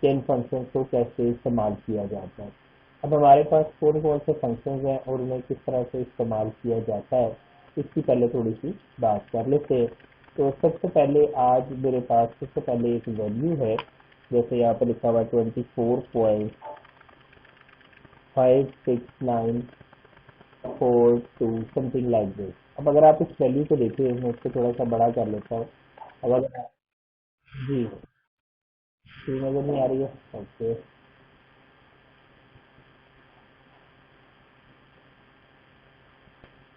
इन function को कैसे इस्तेमाल किया जाता है। अब हमारे पास कौन कौन से फंक्शन हैं और उन्हें किस तरह से इस्तेमाल किया जाता है, इसकी पहले थोड़ी सी बात कर लेते हैं। तो सबसे पहले आज मेरे पास सबसे पहले एक वैल्यू है, जैसे यहाँ पर लिखा हुआ 24.56942 समथिंग लाइक दिस। अब अगर आप इस वैल्यू को देखें, मैं इसको थोड़ा सा बड़ा कर लेता हूँ। अब अगर जी स्क्रीन नजर नहीं आ रही है, ओके।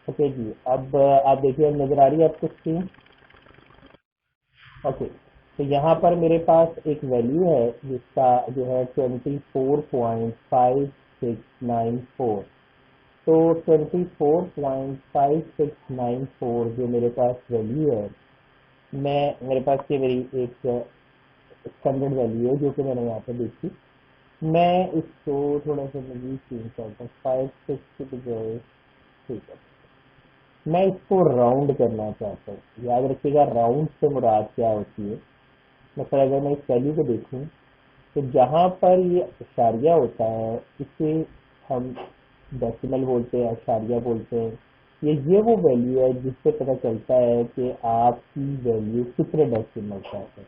ओके जी, अब आप देखिए, अब नजर आ रही है आपको स्क्रीन? ओके। तो यहाँ पर मेरे पास एक वैल्यू है जिसका जो है 24.5694। तो 24.5694 जो मेरे पास वैल्यू है, मेरे पास ये मेरी एक स्टैंडर्ड वैल्यू है जो कि मैंने यहाँ पे देखी। मैं इसको थोड़ा सा मजीद चेंज करता हूँ, 5 6 के बजाय। ठीक है, मैं इसको राउंड करना चाहता हूँ। याद रखिएगा, राउंड से मुराद क्या होती है। मतलब अगर मैं इस वैल्यू को देखूँ, तो जहाँ पर ये अशारिया होता है इसे हम डेसिमल बोलते हैं, अशारिया बोलते हैं। ये वो वैल्यू है जिससे पता चलता है कि आपकी वैल्यू कितने डेसिमल का है।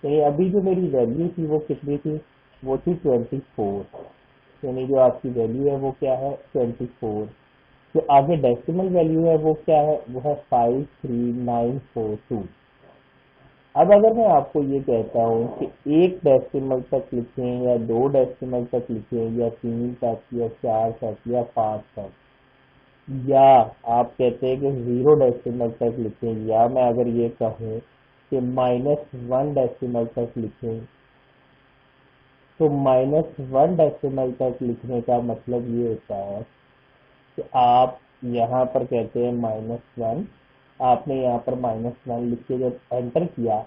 यानी अभी जो मेरी वैल्यू थी वो कितनी थी, वो थी 24। यानी जो आपकी वैल्यू है वो क्या है, 24। जो आगे डेसिमल वैल्यू है वो क्या है, वो है 53942। अब अगर मैं आपको ये कहता हूँ कि एक डेसिमल तक लिखें या दो डेसिमल तक लिखें या 3 तक या 4 तक या 5 तक, या आप कहते हैं कि 0 डेसिमल तक लिखें, या मैं अगर ये कहूँ कि -1 डेसिमल तक लिखें, तो -1 डेसिमल तक लिखने का मतलब ये होता है कि आप यहाँ पर कहते हैं -1, आपने यहाँ पर -1 लिख के जब एंटर किया,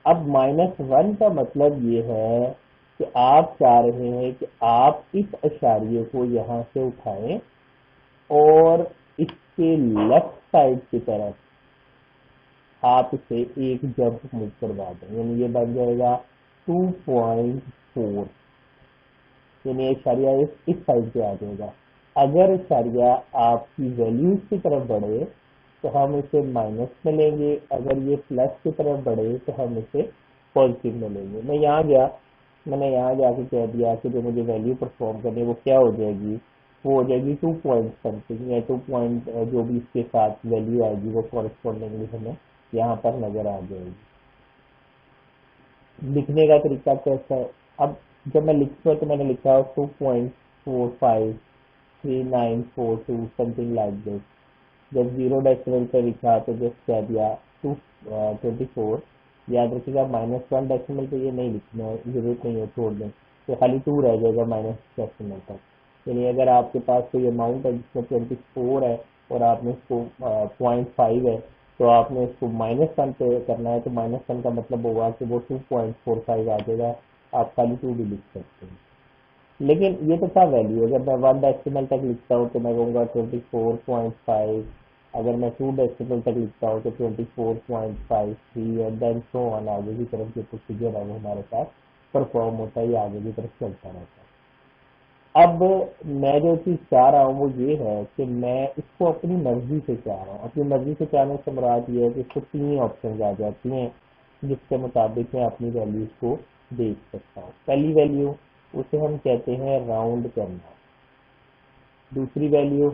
अब -1 का मतलब ये है कि आप चाह रहे हैं कि आप इस अशारिये को यहाँ से उठाएं और इसके लेफ्ट साइड की तरफ आप इसे एक जंप मूव करवा दें, यानी ये बन जाएगा 2.4। यानी इशारिया इस साइड पे आ जाएगा। अगर इशारिया आपकी वैल्यूज की तरफ बढ़े तो हम इसे माइनस में लेंगे, अगर ये प्लस की तरफ बढ़े तो हम इसे पॉजिटिव में लेंगे। मैंने यहाँ जाके कह दिया कि जो मुझे वैल्यू परफॉर्म करनी है वो क्या हो जाएगी, वो हो जाएगी 2 पॉइंट समथिंग, या 2 पॉइंट जो भी इसके साथ वैल्यू आएगी वो कॉरेस्पॉन्डिंगली हमें यहाँ पर नजर आ जाएगी। लिखने का तरीका कैसा है, अब जब मैं लिखता तो मैंने लिखा 2.453942 समथिंग लाइक दिस। जब 0 डेसिमल पे लिखा तो जस्ट कह दिया 24। याद रखिएगा, -1 डेसिमल पे ये नहीं लिखना है, जरूरत नहीं है, छोड़ दें, तो खाली 2 रह जाएगा माइनस डेसिमल तक। यानी अगर आपके पास कोई अमाउंट है जिसमें 24 है और आपने इसको 0.5 है, तो आपने इसको -1 पे करना है, तो -1 का मतलब होगा कि वो 2.45 आ जाएगा। आप खाली 2 भी लिख सकते हैं। लेकिन ये तो था वैल्यू, अगर मैं 1 डेसिमल तक लिखता हूँ तो मैं कहूँगा 24.5। अगर मैं 2 डेसिमल तक लिखता हूँ तो 24.53, एंड देन सो ऑन। आगे की तरफ जो प्रोसीजर है वो हमारे पास परफॉर्म होता है, ये आगे की तरफ चलता रहता है। अब मैं जो चीज चाह रहा हूँ वो ये है कि मैं इसको अपनी मर्जी से चाह रहा हूँ। अपनी मर्जी से चाहने से मुराद ये है कि इसको 3 ऑप्शन आ जाती हैं जिसके मुताबिक मैं अपनी वैल्यूज को देख सकता हूँ। पहली वैल्यू, उसे हम कहते हैं राउंड करना। दूसरी वैल्यू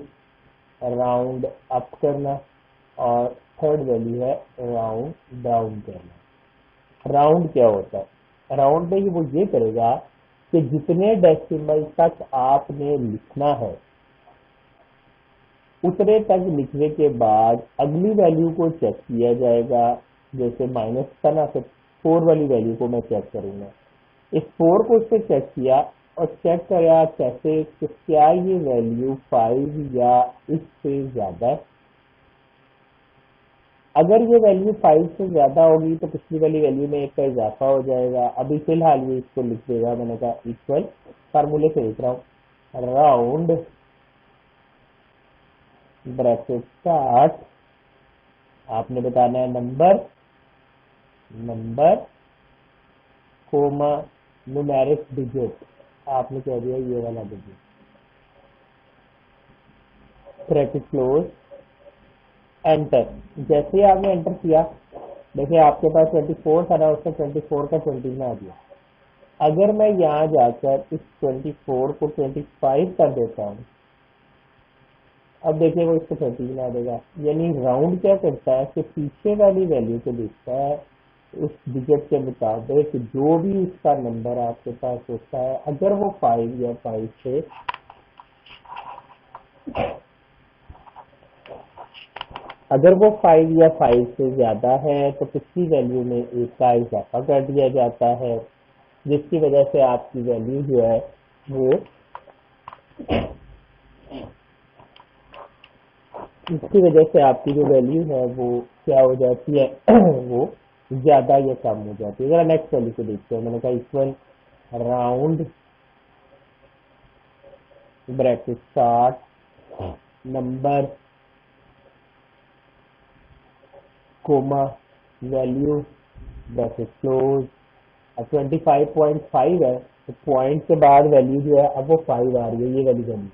राउंड अप करना, और थर्ड वैल्यू है राउंड डाउन करना। राउंड क्या होता है, राउंड में वो ये करेगा कि जितने डेसिमल तक आपने लिखना है उतने तक लिखने के बाद अगली वैल्यू को चेक किया जाएगा। जैसे माइनस का ना, तो 4 वाली वैल्यू को मैं चेक करूंगा। इस 4 को उससे चेक किया, और चेक किया कैसे कि क्या ये वैल्यू 5 या इससे ज्यादा है। अगर ये वैल्यू 5 से ज्यादा होगी तो पिछली वाली वैल्यू में 1 का इजाफा हो जाएगा। अभी फिलहाल ये इसको लिख देगा, मैंने कहा इक्वल, फार्मूले से लिख रहा हूँ, राउंड ब्रैकेट स्टार्ट, आपने बताना है नंबर, कोमा न्यूमेरिक डिजिट, आपने कह दिया ये वाला डिजिट, ब्रैकेट क्लोज, एंटर। जैसे ही आपने एंटर किया, देखिए आपके पास 24 था ना, उसने 24 का 20 बना दिया। अगर मैं यहाँ जाकर इस 24 को 25 कर देता हूँ, अब देखिए वो इसको 30 बना देगा। यानी राउंड क्या करता है कि पीछे वाली वैल्यू को देखता है उस डिजिट के मुताबिक जो भी उसका नंबर आपके पास होता है, अगर वो 5 या 5 से अगर वो 5 या 5 से ज्यादा है तो पिछली वैल्यू में एक का इजाफा कर दिया जाता है, जिसकी वजह से आपकी वैल्यू जो है वो इसकी वजह से आपकी जो वैल्यू है वो क्या हो जाती है वो ज्यादा या कम हो जाती है। अगर नेक्स्ट वैल्यू को देखते हैं, मैंने कहा equal round bracket start number comma value bracket close. अब 25.5 है तो पॉइंट के बाद वैल्यू जो है अब वो 5 आ रही है, ये वाली वैल्यू।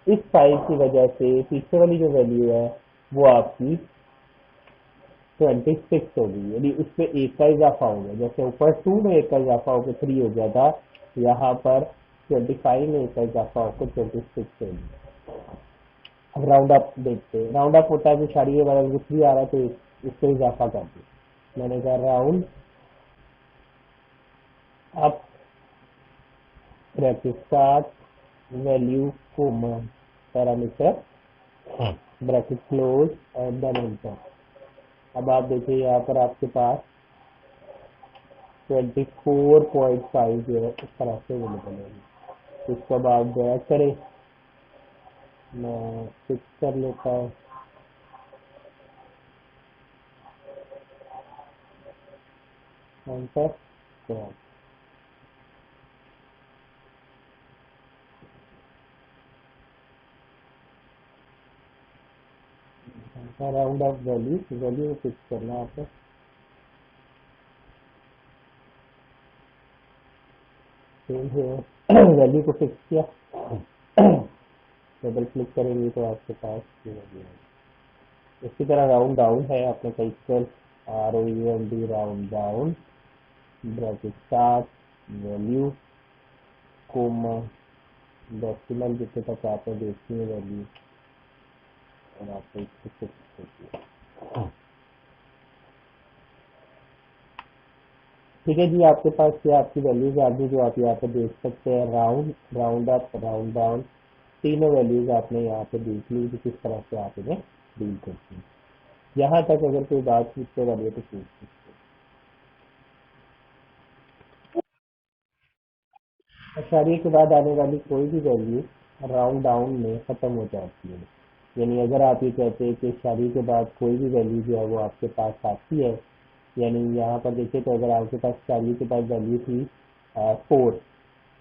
इस 5 की वजह से पीछे वाली जो वैल्यू है वो आपकी 26 हो गई, यानी उसमें एक का इजाफा हो गया। जैसे ऊपर 2 में एक का इजाफा होकर 3 हो गया था, यहाँ पर 25 में एक का इजाफा होकर 26 हो गया। अब राउंड अप देखते हैं। राउंड अप होता है कि सारी वाला 3 आ रहा है तो इसको इजाफा कर दो। मैंने कहा round up bracket start value comma parameter bracket close and then enter. अब आप देखिए यहाँ पर आपके पास 24.5 जो है इस तरह से अवेलेबल है। इसको अब आप बैक करें, मैं फिक्स कर लेता हूँ। Enter, round of value value fix करना है आपको। वैल्यू को फिक्स किया, डबल क्लिक करेंगे तो आपके पास ये वैल्यू है। इसी तरह राउंड डाउन है, आपने कहा equal ROUND round down bracket start value comma decimal जितने तक आपने देखी है वैल्यू, और आपको इसको फिक्स कर दिया। ठीक है जी, आपके पास ये आपकी वैल्यूज आ गई जो आप यहाँ पे देख सकते हैं। Round, round up, round down, तीनों वैल्यूज आपने यहाँ पे देख ली कि किस तरह से आप इन्हें डील करते हैं। यहाँ तक अगर कोई बात पूछने वाली है तो पूछ सकते हैं। अशारिये के बाद आने वाली कोई भी वैल्यू राउंड डाउन में खत्म हो जाती है। यानी अगर आप ये कहते हैं कि अशारिये के बाद कोई भी वैल्यू जो है वो आपके पास आती है, यानी यहाँ पर देखिए तो अगर आपके पास अशारिये के पास वैल्यू थी 4,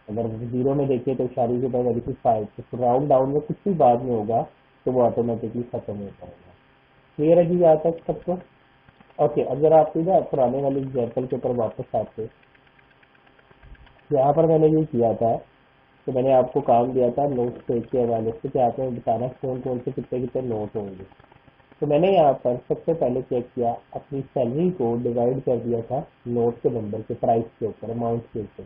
अगर 0 में देखिए तो इशारे के बाद अभी 5, तो राउंड डाउन में कुछ भी बाद में होगा तो वो ऑटोमेटिकली खत्म हो जाएगा। क्लियर है जी यहाँ तक सबको? ओके, अगर आप ना पुराने वाले एग्जाम्पल के ऊपर वापस आते, यहाँ पर मैंने ये किया था तो मैंने आपको काम दिया था नोट पेज के हवाले से कि आपने बताना कौन कौन से कितने कितने नोट होंगे। तो मैंने यहाँ पर सबसे पहले चेक किया, अपनी सैलरी को डिवाइड कर दिया था नोट के नंबर के प्राइस के ऊपर, अमाउंट के ऊपर।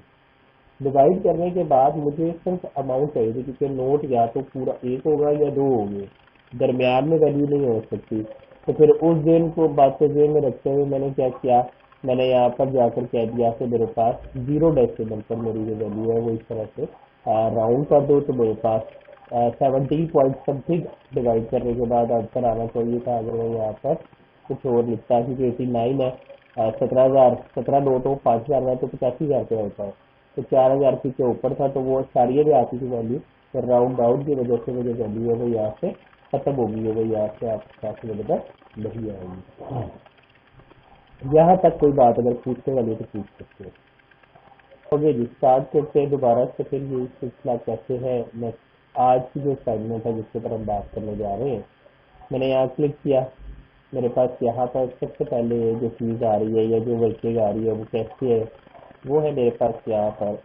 डिवाइड करने के बाद मुझे सिर्फ अमाउंट चाहिए थी, क्योंकि नोट या तो पूरा एक होगा या दो होंगे, दरमियान में वैल्यू नहीं हो सकती। तो फिर उस दिन को बात को जेब में रखते हुए मैंने क्या किया, मैंने यहाँ पर जाकर कह दिया कि मेरे पास 0 डेसिमल पर मेरी जो वैल्यू है वो इस तरह से राउंड कर दो, तो मेरे पास 17 पॉइंट समथिंग डिवाइड करने के बाद आंसर आना चाहिए था। अगर मैं यहाँ पर कुछ और लिखता क्योंकि 89 है, 17,000, 17 नोट हो 5,000 है तो 85,000 रुपया होता है, तो 4,000 के ऊपर था तो वो सारी भी आती थी वैल्यू। तो राउंड डाउन की वजह से मुझे वैल्यू है वो यहाँ से खत्म होगी, है वो यहाँ से आपके पास मेरे पास नहीं आएगी। यहाँ तक कोई बात अगर पूछने वाली है तो पूछ सकते हो। ओके जी, स्टार्ट करते हैं दोबारा से। फिर ये सिलसिला कैसे है, नेक्स्ट आज की जो असाइनमेंट है जिसके ऊपर हम बात करने जा रहे हैं, मैंने यहाँ क्लिक किया। मेरे पास यहाँ पर सबसे पहले जो चीज़ आ रही है या जो वर्किंग आ रही है वो कैसे है, वो है मेरे पास यहाँ पर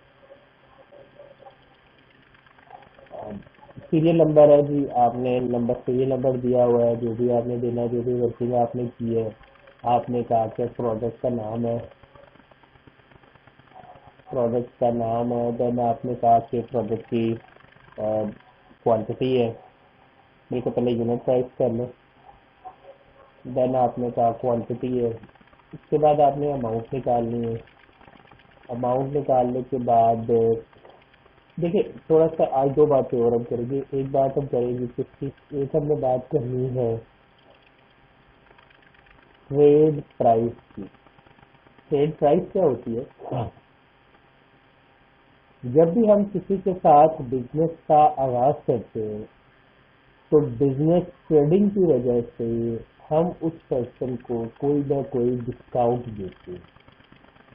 सीरियल नंबर है जी। आपने नंबर सीरियल नंबर दिया हुआ है, जो भी आपने देना है, जो भी वर्किंग आपने की है। आपने कहा कि प्रोडक्ट का नाम है, प्रोडक्ट का नाम है। देन आपने कहा कि प्रोडक्ट की क्वांटिटी है। मेरे को पहले यूनिट प्राइस कर लो। देन आपने कहा क्वांटिटी है। उसके बाद आपने अमाउंट निकालनी है। अमाउंट निकालने के बाद देखिए, थोड़ा सा आज दो बातें और हम करेंगे। एक बात हम करेंगे कि एक हमने बात करनी है ट्रेड प्राइस की। ट्रेड प्राइस क्या होती है? जब भी हम किसी के साथ बिजनेस का आगाज करते हैं, तो बिजनेस ट्रेडिंग की वजह से हम उस पर्सन को कोई ना कोई डिस्काउंट देते हैं।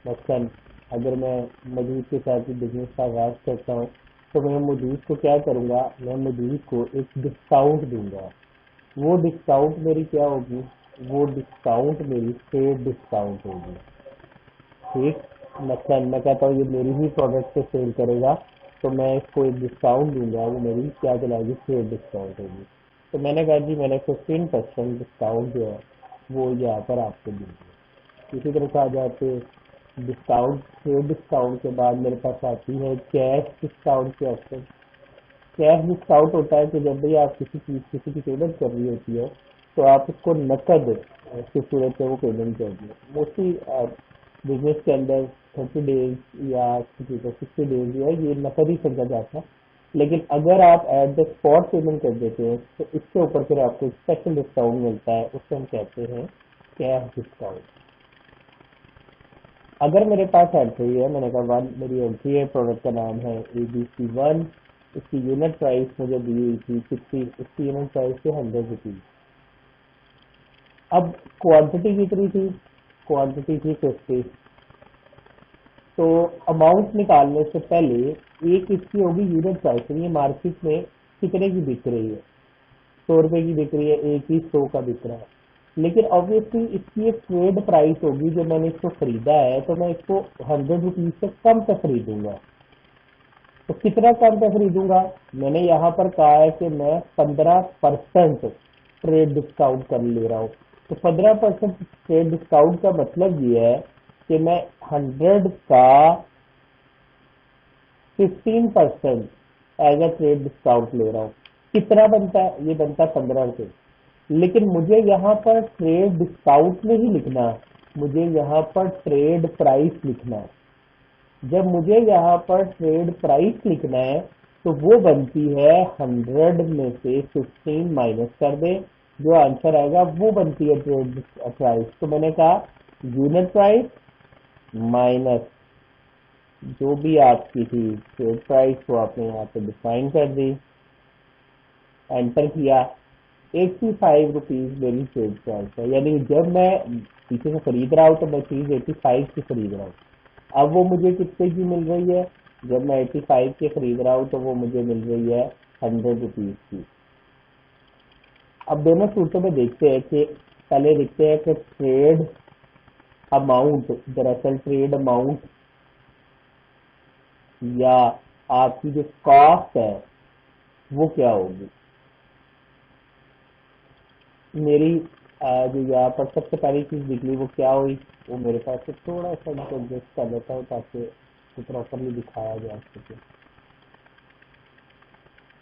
मसलन अगर मैं मजदूर के साथ बिजनेस का आगाज करता हूँ, तो मैं मजदूर को क्या करूँगा, मैं मजदूर को एक डिस्काउंट दूंगा। वो डिस्काउंट मेरी क्या होगी? वो डिस्काउंट मेरी ट्रेड डिस्काउंट होगी। ठीक, मतलब मैं कहता हूँ ये मेरी ही प्रोडक्ट से सेल करेगा, तो मैं इसको एक डिस्काउंट दूंगा, वो मेरी क्या कहलाएगी? ट्रेड डिस्काउंट होगी। तो मैंने कहा जी मैंने 15% डिस्काउंट जो है वो यहाँ पर आपको दूंगी। इसी तरह से आ जाते डिस्काउंट। ट्रेड डिस्काउंट के बाद मेरे पास आती है कैश डिस्काउंट के ऑप्शन। कैश डिस्काउंट होता है कि जब भी आप किसी चीज किसी की पेमेंट कर रही होती है, तो आप उसको नकद की सूरत में वो पेमेंट कर दिए। मोस्टली बिजनेस के अंदर 30 डेज या 60 डेज जो है ये नकद ही समझा जाता है। लेकिन अगर आप एट द स्पॉट पेमेंट कर देते हैं, तो इसके ऊपर फिर आपको स्पेशल डिस्काउंट मिलता है, उसको हम कहते हैं कैश डिस्काउंट। अगर मेरे पास एंट्री है, मैंने कहा वन मेरी एंट्री है, प्रोडक्ट का नाम है ABC1। इसकी यूनिट प्राइस मुझे दी हुई थी 60, इसकी यूनिट प्राइस थी 100 रुपीज। अब क्वांटिटी कितनी थी? क्वांटिटी थी 50। तो अमाउंट निकालने से पहले एक इसकी होगी यूनिट प्राइस, ये मार्केट में कितने की बिक रही है। 100 रुपए की बिक रही है, एक ही 100 का बिक रहा है। लेकिन ऑब्वियसली इसकी एक ट्रेड प्राइस होगी, जो मैंने इसको खरीदा है, तो मैं इसको 100 रुपीज से कम पे खरीदूंगा। तो कितना कम पे खरीदूंगा? मैंने यहाँ पर कहा है कि मैं 15% ट्रेड डिस्काउंट कर ले रहा हूँ। तो 15% ट्रेड डिस्काउंट का मतलब ये है कि मैं 100 का 15% एज अ ट्रेड डिस्काउंट ले रहा हूँ। कितना बनता है? ये बनता है 15 रुपये। लेकिन मुझे यहाँ पर ट्रेड डिस्काउंट नहीं लिखना, मुझे यहाँ पर ट्रेड प्राइस लिखना है। जब मुझे यहाँ पर ट्रेड प्राइस लिखना है, तो वो बनती है 100 में से 15 माइनस कर दे, जो आंसर आएगा वो बनती है ट्रेड प्राइस। तो मैंने कहा यूनिट प्राइस माइनस जो भी आपकी थी ट्रेड प्राइस, वो आपने यहाँ पे डिफाइन कर दी, एंटर किया। 85 रुपीज मेरी ट्रेड प्राइस है, यानी जब मैं पीछे से खरीद रहा हूँ तो मैं चीज 85 की खरीद रहा हूँ। अब वो मुझे कितने की मिल रही है? जब मैं 85 के खरीद रहा हूँ तो वो मुझे मिल रही है 100 रुपीज की। अब दोनों सूत्रों में देखते हैं कि पहले देखते हैं कि ट्रेड अमाउंट, दरअसल ट्रेड अमाउंट या आपकी जो कॉस्ट है वो क्या होगी। मेरी जो यहाँ पर सबसे पहली चीज निकली वो क्या हुई? वो मेरे पास से थोड़ा सा एडजस्ट कर लेता हूँ ताकि प्रॉपरली दिखाया जा सके।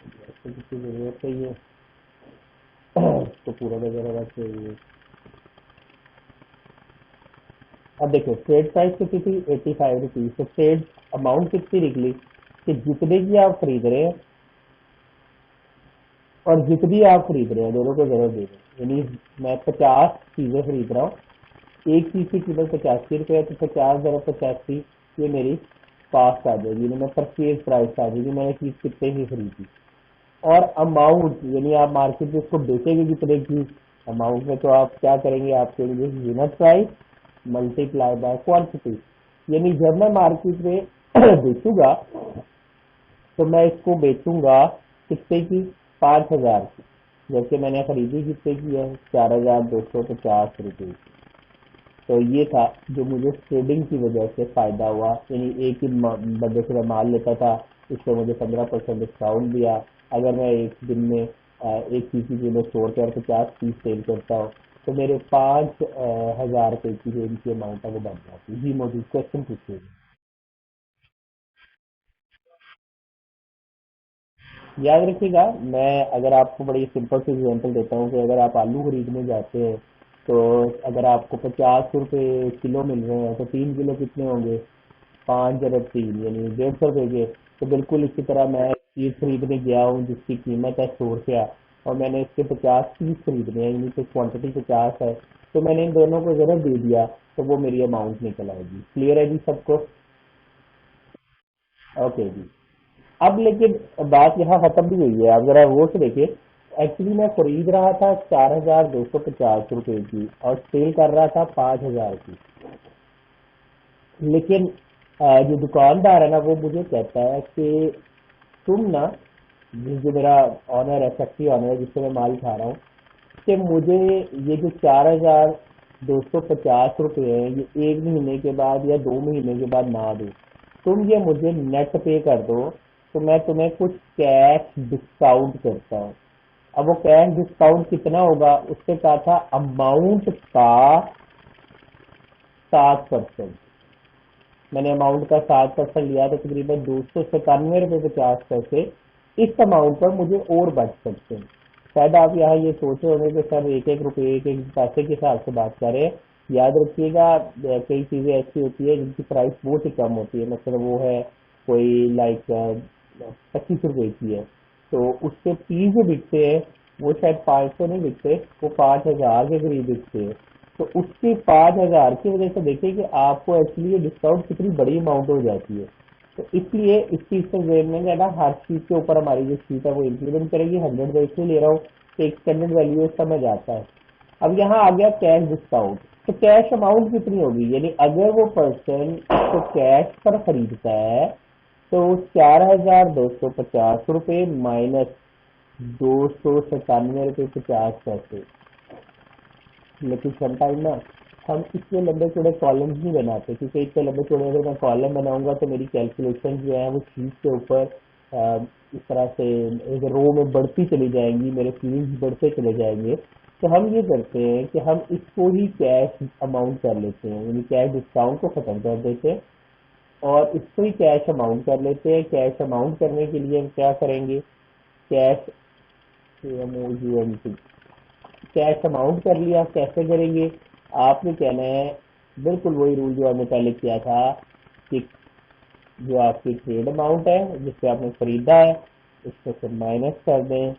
जैसे किसी जरूरत है ये तो पूरा वगैरह चाहिए। अब देखो ट्रेड प्राइस कितनी थी? 85 रुपीज। तो ट्रेड अमाउंट कितनी निकली कि जितने की आप खरीद रहे हैं और जितनी आप खरीद रहे हैं दोनों को जरूर दे रहे हैं। यानी मैं 50 चीजें खरीद रहा हूँ, एक चीज की कीमत 85 रुपये है, तो 50 × 85 ये मेरी कॉस्ट आ जाएगी, यानी मैं परचेज प्राइस आ जाएगी, मैंने चीज कितने की खरीदी। और अमाउंट यानी आप मार्केट में इसको बेचेंगे कितने की अमाउंट में, तो आप क्या करेंगे? आप करेंगे unit price multiply by quantity. यानी जब मैं मार्केट में बेचूंगा, तो मैं इसको बेचूंगा कितने की? 5000 की। जबकि मैंने खरीदी कितने की है? 4250 रुपये की। तो ये था जो मुझे ट्रेडिंग की वजह से फायदा हुआ, यानी एक ही बंदे से मैं माल लेता था, इससे मुझे 15% डिस्काउंट दिया। अगर मैं एक दिन में एक चीज की कीमत 100 रुपये और 50 पीस सेल करता हूँ, तो मेरे 5,000 रुपये की जो इनकी अमाउंट है वो बन जाती। जी मोदी, क्वेश्चन पूछिए। याद रखिएगा, मैं अगर आपको बड़ी सिंपल सी एग्जांपल देता हूँ कि अगर आप आलू खरीदने जाते हैं, तो अगर आपको 50 रुपये किलो मिल रहे हैं, तो 3 किलो कितने होंगे? 5 × 3 यानी 150 रुपये के। तो बिल्कुल इसी तरह मैं चीज़ खरीदने गया हूँ जिसकी कीमत है 100 रुपया, और मैंने इसके 50 पीस खरीदने हैं, यानी कि क्वांटिटी 50 है, तो मैंने इन दोनों को ज़रा दे दिया, तो वो मेरी अमाउंट निकल आएगी। क्लियर है जी सबको? ओके जी। अब लेकिन बात यहाँ खत्म भी हुई है, आप जरा गौर से देखिए। एक्चुअली मैं खरीद रहा था 4,250 रुपये की और सेल कर रहा था 5,000 की। लेकिन जो दुकानदार है ना, वो मुझे कहता है कि तुम ना, जो मेरा ऑनर है, फैक्ट्री ऑनर है जिससे मैं माल खा रहा हूँ, कि मुझे ये जो 4,250 रुपये है, ये 1 महीने के बाद या 2 महीने के बाद ना दो, तुम ये मुझे नेट पे कर दो, तो मैं तुम्हें कुछ कैश डिस्काउंट करता हूँ। अब वो कैश डिस्काउंट कितना होगा? उससे कहा था अमाउंट का 7%। मैंने अमाउंट का 7% लिया, तो तकरीबन 297 रुपये 50 पैसे इस अमाउंट पर मुझे और बच सकते हैं। शायद आप यहाँ ये सोच रहे होंगे कि सर एक एक रुपये एक एक पैसे के हिसाब से बात करें। याद रखिएगा, कई चीज़ें ऐसी होती है जिनकी प्राइस बहुत ही कम होती है, मतलब वो है कोई लाइक 25 रुपये की है, तो उसके पीस जो बिकते हैं वो शायद 500 नहीं बिकते, वो 5,000 के करीब बिकते हैं। तो उसकी 5,000 की वजह से देखिए कि आपको एक्चुअली ये डिस्काउंट कितनी बड़ी अमाउंट हो जाती है। तो इसलिए इस चीज से जेब में क्या ना, हर चीज के ऊपर हमारी जो शीट है वो इंप्लीमेंट करेगी। 100 मैं इसलिए ले रहा हूँ कि एक स्टैंडर्ड वैल्यू समझ आता है। अब यहाँ आ गया कैश डिस्काउंट। तो कैश अमाउंट कितनी होगी, यानी अगर वो पर्सन इसको कैश पर खरीदता है, तो 4,250 रुपये माइनस 297 रुपये 50 पैसे। लेकिन समटाइम ना, हम इतने लंबे चौड़े कॉलम्स नहीं बनाते, क्योंकि इतने लंबे चौड़े अगर मैं कॉलम बनाऊंगा तो मेरी कैलकुलेशन जो है वो शीट के ऊपर इस तरह से एक रो में बढ़ती चली जाएंगी, मेरे फील्ड्स बढ़ते चले जाएंगे। तो हम ये करते हैं कि हम इसको ही कैश अमाउंट कर लेते हैं, यानी कैश डिस्काउंट को खत्म कर देते हैं और इसको ही कैश अमाउंट कर लेते हैं। कैश अमाउंट करने के लिए हम क्या करेंगे? कैश कैश अमाउंट कर लिया, कैसे करेंगे? आपने कहना है बिल्कुल वही रूल जो हमने पहले किया था, कि जो आपकी ट्रेड अमाउंट है जिससे आपने खरीदा है, उसको से माइनस कर दें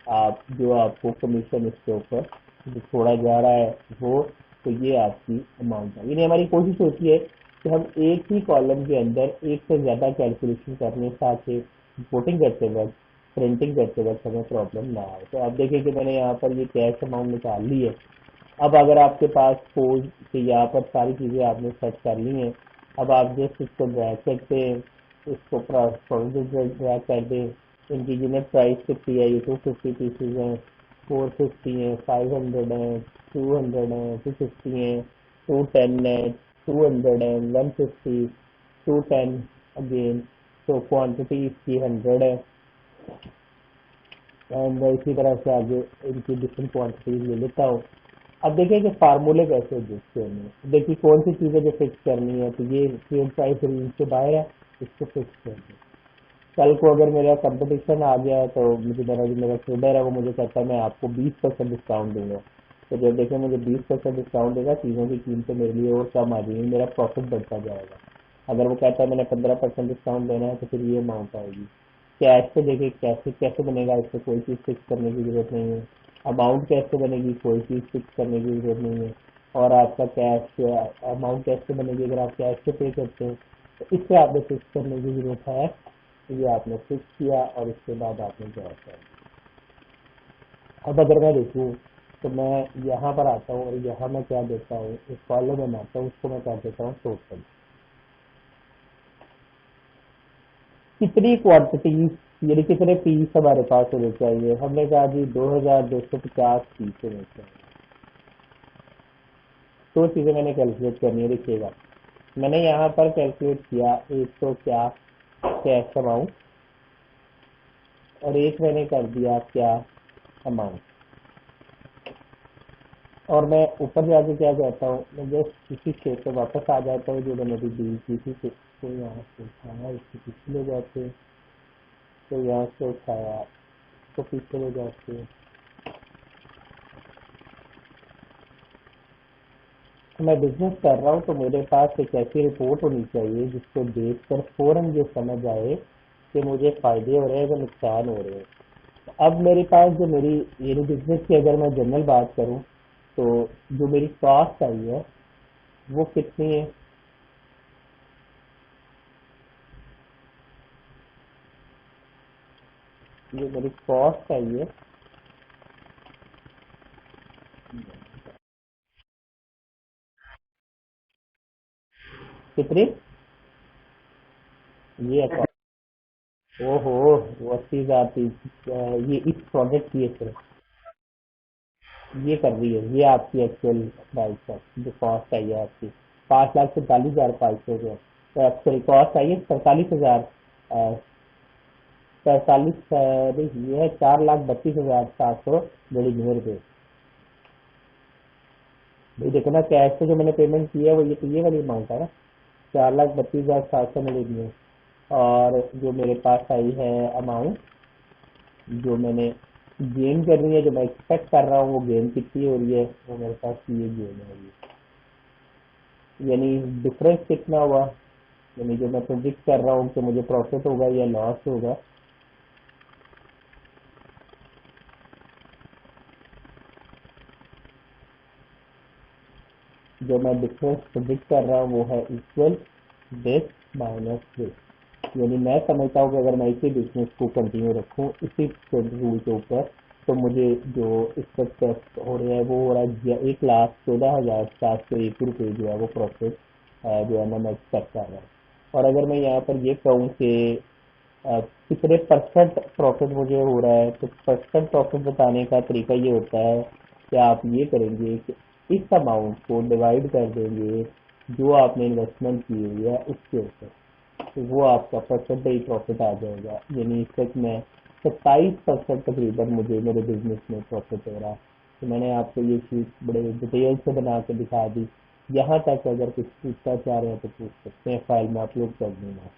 आप जो आपको कमीशन इसके ऊपर जो छोड़ा जा रहा है वो, तो ये आपकी अमाउंट है। यानी हमारी कोशिश होती है कि हम एक ही कॉलम के अंदर एक से ज़्यादा कैलकुलेशन करने, साथ ही रिपोर्टिंग करते वक्त, प्रिंटिंग करते वक्त हमें प्रॉब्लम ना आए। तो आप देखिए कि मैंने यहाँ पर ये कैश अमाउंट निकाल ली है। अब अगर आपके पास पोज कि यहाँ पर सारी चीज़ें आपने सेट कर ली हैं, अब आप जस्ट इसको ड्रैग करते हैं, इसको ड्रैग कर दें। इनकी यूनिट प्राइस कितनी है? ये 250 पीसेज हैं, 450 हैं, 500 हैं, 200 हैं, 250 हैं, 210 है, 200 है, 150, 210 अगेन। तो क्वांटिटी इसकी 100 है, एंड इसी तरह से आगे इनकी डिफरेंट क्वांटिटीज ले लेता हूँ। अब देखिए कि फार्मूले कैसे देखते हैं। देखिए कौन सी चीज़ें जो फिक्स करनी है, तो ये ट्रेड प्राइस रेंज से बाहर है, इसको फिक्स कर दें। कल को अगर मेरा कंपटीशन आ गया है, तो मुझे मेरा जो मेरा ट्रेडर है वो मुझे कहता है मैं आपको 20% डिस्काउंट दूंगा, तो जब देखिए मुझे 20% डिस्काउंट देगा, चीज़ों की कीमतें मेरे लिए और कम आ जाएंगी, मेरा प्रॉफिट बढ़ता जाएगा। अगर वो कहता है मैंने 15% डिस्काउंट देना है, तो फिर ये अमाउंट आएगी। कैश पे देखिए कैसे कैसे बनेगा, इससे कोई चीज़ फिक्स करने की जरूरत नहीं है। अमाउंट कैसे बनेगी, कोई चीज़ फिक्स करने की जरूरत नहीं है। और आपका कैश अमाउंट कैसे बनेगी, अगर आप कैश पे पे करते हैं, तो इससे आपने फिक्स करने की जरूरत है। तो ये आपने फिक्स किया और इसके बाद आपने क्या होता है। अब अगर मैं देखूँ, तो मैं यहाँ पर आता हूँ और यहाँ मैं क्या देता हूँ, एक कॉलम बनाता हूँ, उसको मैं क्या देता हूँ, टोटल। कितनी क्वांटिटी, यानी कितने पीस हमारे पास होने चाहिए? हमने कहा जी 2,250 पीस होने चाहिए। दो चीज़ें मैंने कैलकुलेट करनी है, देखिएगा। मैंने यहाँ पर कैलकुलेट किया एक तो क्या कैश अमाउंट, और एक मैंने कर दिया क्या अमाउंट। और मैं ऊपर जाके क्या कहता हूँ, मैं जस्ट इसी शेप पे वापस आ जाता हूँ जो मैंने अभी डी किसी से, तो यहाँ से उठाया इसको पीछे ले जाते, तो यहाँ से उठाया इसको पीछे ले जाते। तो मैं बिजनेस कर रहा हूँ तो मेरे पास एक ऐसी रिपोर्ट होनी चाहिए जिसको देखकर फौरन ये समझ आए कि मुझे फायदे हो रहे हैं या नुकसान हो रहे हैं। अब मेरे पास जो मेरी यानी बिजनेस की अगर मैं जनरल बात करूँ, तो जो मेरी कॉस्ट आई है वो कितनी है। जो मेरी कॉस्ट आई है कितनी, ये ओहो, वो 80,000 थी। ये इस प्रोजेक्ट की है सिर्फ, ये कर रही है, ये आपकी एक्चुअल प्राइस है जो कॉस्ट आई है आपकी 5,47,500 जो सॉरी कॉस्ट आई है 47,000, 45 नहीं, ये है 4,32,799 रुपये। भाई देखो ना, कैश से जो मैंने पेमेंट की है वो ये वाली अमाउंट है ना, 4,32,799। और जो मेरे पास आई है अमाउंट, जो मैंने गेन करनी है, जो मैं एक्सपेक्ट कर रहा हूँ वो गेन कितनी हो रही है, वो मेरे पास ये गेन है ये। यानी डिफरेंस कितना हुआ, यानी जो मैं प्रोडिक्ट कर रहा हूँ कि मुझे प्रॉफिट होगा या लॉस होगा, जो मैं डिफरेंस प्रोडिक्ट कर रहा हूँ वो है इक्वल दिस माइनस दिस। यानी मैं समझता हूँ कि अगर मैं इसी बिजनेस को कंटिन्यू रखूँ इसी रूल के ऊपर, तो मुझे जो एक्सपेक्ट हो रहा है वो हो रहा है 1,14,701 रुपये जो है वो प्रॉफिट जो है ना मैं एक्सपेक्ट कर रहा हूँ। और अगर मैं यहाँ पर ये कहूँ कि कितने परसेंट प्रॉफिट मुझे हो रहा है, तो परसेंट प्रॉफिट बताने का तरीका ये होता है कि आप ये करेंगे कि इस अमाउंट को डिवाइड कर देंगे जो आपने इन्वेस्टमेंट की हुई है उसके ऊपर, तो वो आपका परसेंटेज प्रॉफिट आ जाएगा। यानी इस तक मैं 27% तकरीबन मुझे मेरे बिजनेस में प्रॉफिट हो रहा है। तो मैंने आपको ये चीज़ बड़े डिटेल से बना के दिखा दी। यहाँ तक अगर कुछ पूछना चाह रहे हैं तो पूछ सकते हैं, फाइल में अपलोड कर दूंगा।